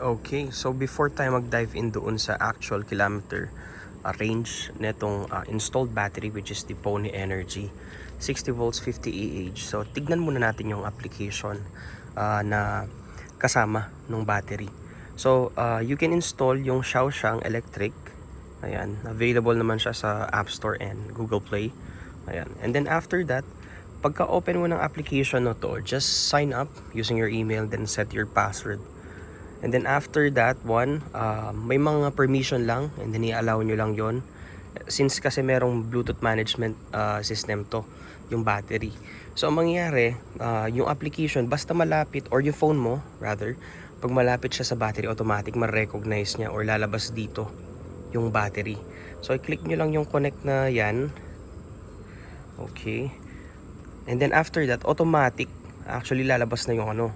Okay, so before tayo mag-dive in doon sa actual kilometer range netong installed battery, which is the Pony Energy 60 volts 50 Ah. So tignan muna natin yung application na kasama ng battery. So you can install yung Xiaoshang Electric. Ayan, available naman siya sa App Store and Google Play. Ayan, and then after that, pagka open mo ng application na to, just sign up using your email, then set your password. And then after that one, may mga permission lang, and then i-allow nyo lang yon. Since kasi merong Bluetooth management system to, yung battery. So ang mangyayari, yung application, basta malapit, or yung phone mo, rather, pag malapit siya sa battery, automatic ma-recognize niya or lalabas dito yung battery. So i-click nyo lang yung connect na yan. Okay. And then after that, automatic, actually lalabas na yung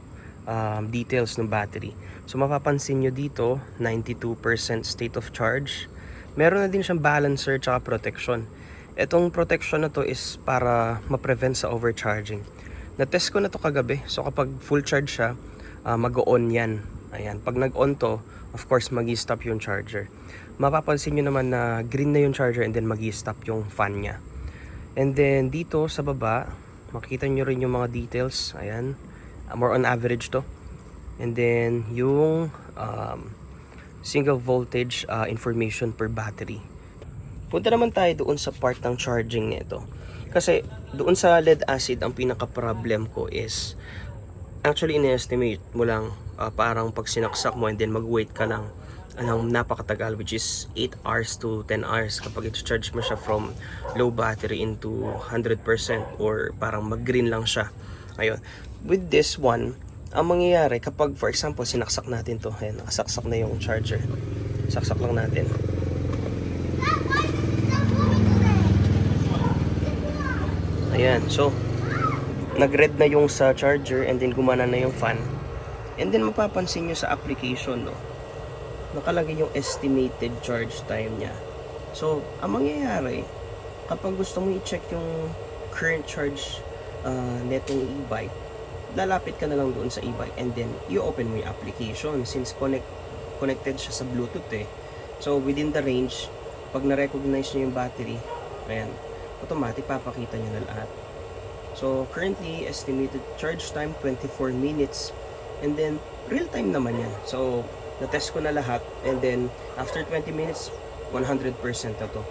details ng battery. So mapapansin nyo dito, 92% state of charge. Meron na din siyang balancer tsaka protection. Itong protection na to is para ma-prevent sa overcharging. Na-test ko na to kagabi. So kapag full charge siya, mag-on yan. Ayan. Pag nag-on to, of course mag-i-stop yung charger. Mapapansin nyo naman na green na yung charger and then mag-i-stop yung fan niya. And then dito sa baba, makita nyo rin yung mga details. Ayan. More on average to. And then yung single voltage information per battery. Punta naman tayo doon sa part ng charging nito. Kasi doon sa lead acid, ang pinaka-problem ko is actually in-estimate mo lang parang pag sinaksak mo and then mag-wait ka lang napakatagal, which is 8 hours to 10 hours kapag i-charge mo siya from low battery into 100% or parang mag-green lang siya. Ayun. With this one, ang mangyayari kapag for example sinaksak natin to, ayan, nakasaksak na yung charger. Saksak lang natin. Ayan, so nag-red na yung sa charger and then gumana na yung fan. And then mapapansin nyo sa application, no, nakalagay yung estimated charge time niya. So, ang mangyayari, kapag gusto mo i-check yung current charge netong e-bike, lalapit ka na lang doon sa e-bike and then i-open mo yung application since connected siya sa Bluetooth eh. So, within the range, pag na-recognize nyo yung battery, ayan, automatic papakita nyo na lahat. So, currently, estimated charge time, 24 minutes. And then, real time naman yan. So, na-test ko na lahat. And then, after 20 minutes, 100% na to.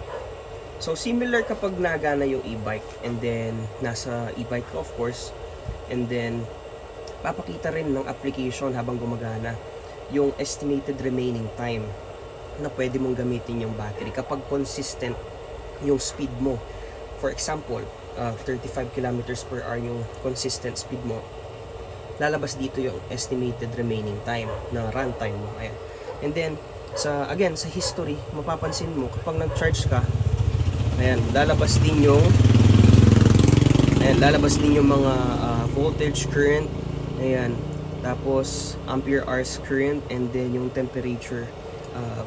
So, similar kapag nagana yung e-bike. And then, nasa e-bike ka, of course. And then, papakita rin ng application habang gumagana yung estimated remaining time na pwede mong gamitin yung battery kapag consistent yung speed mo. For example, 35 kilometers per hour yung consistent speed mo, lalabas dito yung estimated remaining time na run time mo. Ayan. And then, sa history, mapapansin mo kapag nag-charge ka, ayan, lalabas din yung mga voltage, current, ayan, tapos ampere hours current, and then yung temperature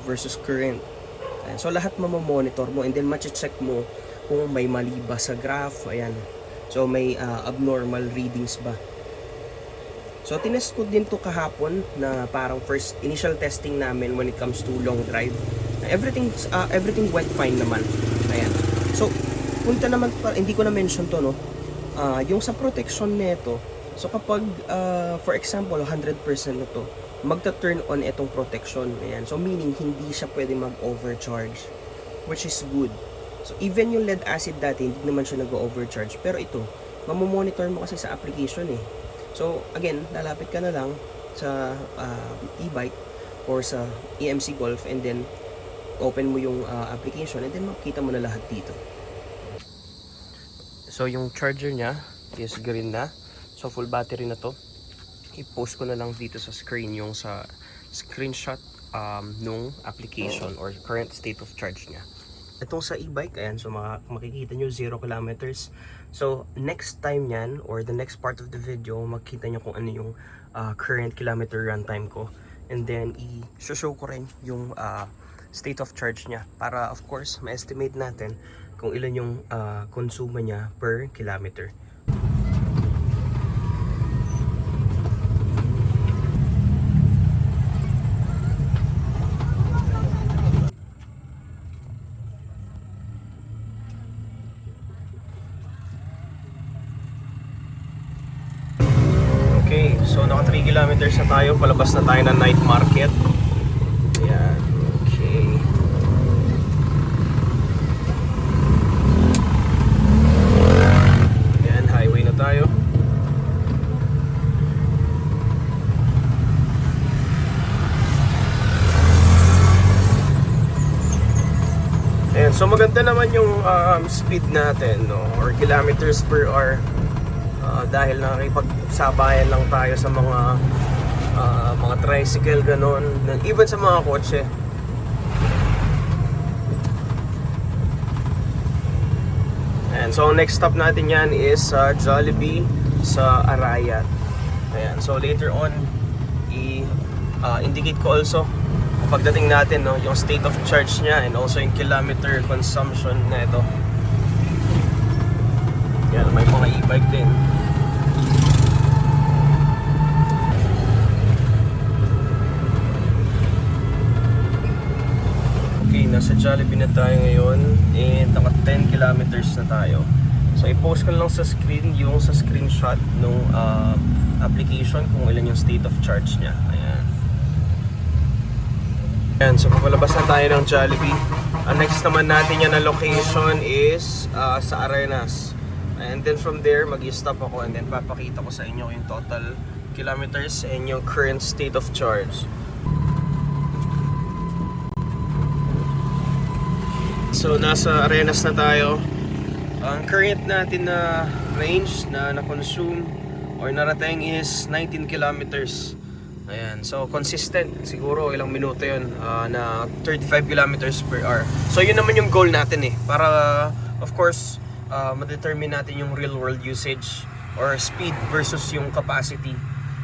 versus current. Ayan. So lahat mamamonitor mo and then ma-check mo kung may mali ba sa graph. Ayan. So may abnormal readings ba. So tinest ko din to kahapon na parang first initial testing namin when it comes to long drive. Everything went fine naman. Ayan. So punta naman pa, hindi ko na mention to, no. Yung sa protection nito. So kapag for example 100% na to, magta-turn on itong protection. Ayan. So meaning hindi siya pwede mag-overcharge, which is good. So even yung lead acid dati hindi naman siya nag-overcharge, pero ito mamomonitor mo kasi sa application eh. So again, lalapit ka na lang sa e-bike or sa EMC Golf and then open mo yung application and then makikita mo na lahat dito. So yung charger niya is green na. So full battery na to. I-post ko na lang dito sa screen yung sa screenshot nung application or current state of charge niya. Itong sa e-bike, ayan, so makikita nyo 0 kilometers. So next time yan or the next part of the video, makikita nyo kung ano yung current kilometer runtime ko. And then i-show ko rin yung state of charge niya para of course ma-estimate natin kung ilan yung konsumo niya per kilometer. kilometers na tayo. Palabas na tayo ng night market. Ayan. Okay. Ayan, highway na tayo. Ayan, so maganda naman yung speed natin, no? Or kilometers per hour. Dahil nakikipagsabayan lang tayo sa mga tricycle, ganon, even sa mga kotse. And so next stop natin yan is Jollibee sa Arayat. Ayan, so later on indicate ko also pagdating natin, no, yung state of charge niya and also yung kilometer consumption na ito. Yan, may mga e-bike din. Okay, nasa Jollibee na tayo ngayon and naka 10 kilometers na tayo. So i-post ko lang sa screen yung sa screenshot nung application kung ilan yung state of charge niya. Ayan. Ayan, so papalabas na tayo ng Jollibee. Ang next naman natin yan na location is sa Arenas. And then from there, mag-stop ako and then papakita ko sa inyo yung total kilometers and yung current state of charge. So nasa Arenas na tayo. Ang current natin na range na na-consume or narating is 19 kilometers. Ayan, so consistent, siguro ilang minuto yun, na 35 kilometers per hour. So yun naman yung goal natin para of course ma-determine natin yung real world usage or speed versus yung capacity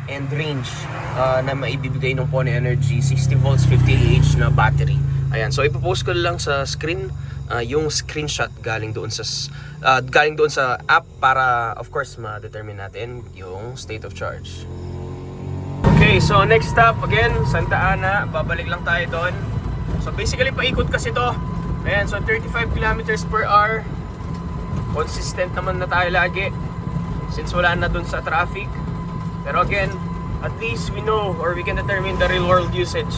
and range na maibibigay ng Pone Energy 60 volts 50 Ah na battery. Ayan, so ipopost ko lang sa screen yung screenshot galing doon sa app para of course ma-determine natin yung state of charge. Okay, so next stop again, Santa Ana. Babalik lang tayo doon. So basically paikot kasi to. Ayan, so 35 kilometers per hour. Consistent naman na tayo lagi since wala na doon sa traffic. Pero again, at least we know or we can determine the real world usage.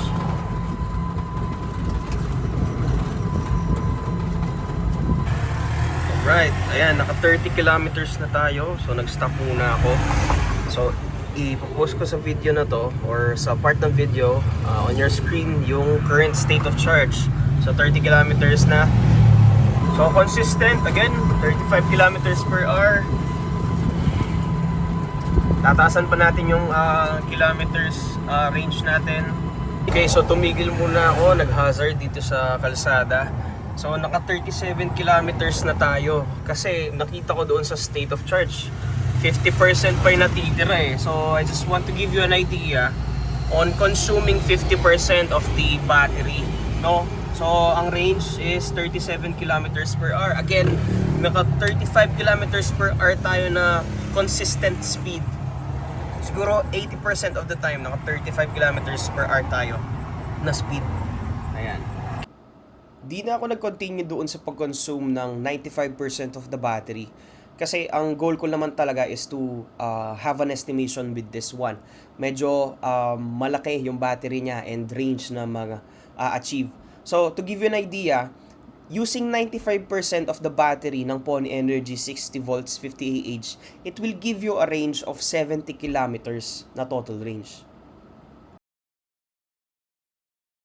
Right, ayan, naka 30 kilometers na tayo. So nag-stop muna ako. So ipopost ko sa video na to or sa part ng video on your screen yung current state of charge. So 30 kilometers na. So consistent again, 35 kilometers per hour. Tataasan pa natin yung kilometers range natin. Okay, so tumigil muna ako, nag-hazard dito sa kalsada. So naka 37 kilometers na tayo kasi nakita ko doon sa state of charge 50% pa yung natitira eh. So I just want to give you an idea on consuming 50% of the battery, no? So ang range is 37 kilometers per hour. Again, naka 35 kilometers per hour tayo na consistent speed. Siguro 80% of the time naka 35 kilometers per hour tayo na speed. Ayan. Di na ako nag-continue doon sa pag-consume ng 95% of the battery. Kasi ang goal ko naman talaga is to have an estimation with this one. Medyo malaki yung battery niya and range na achieve. So to give you an idea, using 95% of the battery ng Pone Energy 60 volts 50 Ah, it will give you a range of 70 kilometers na total range.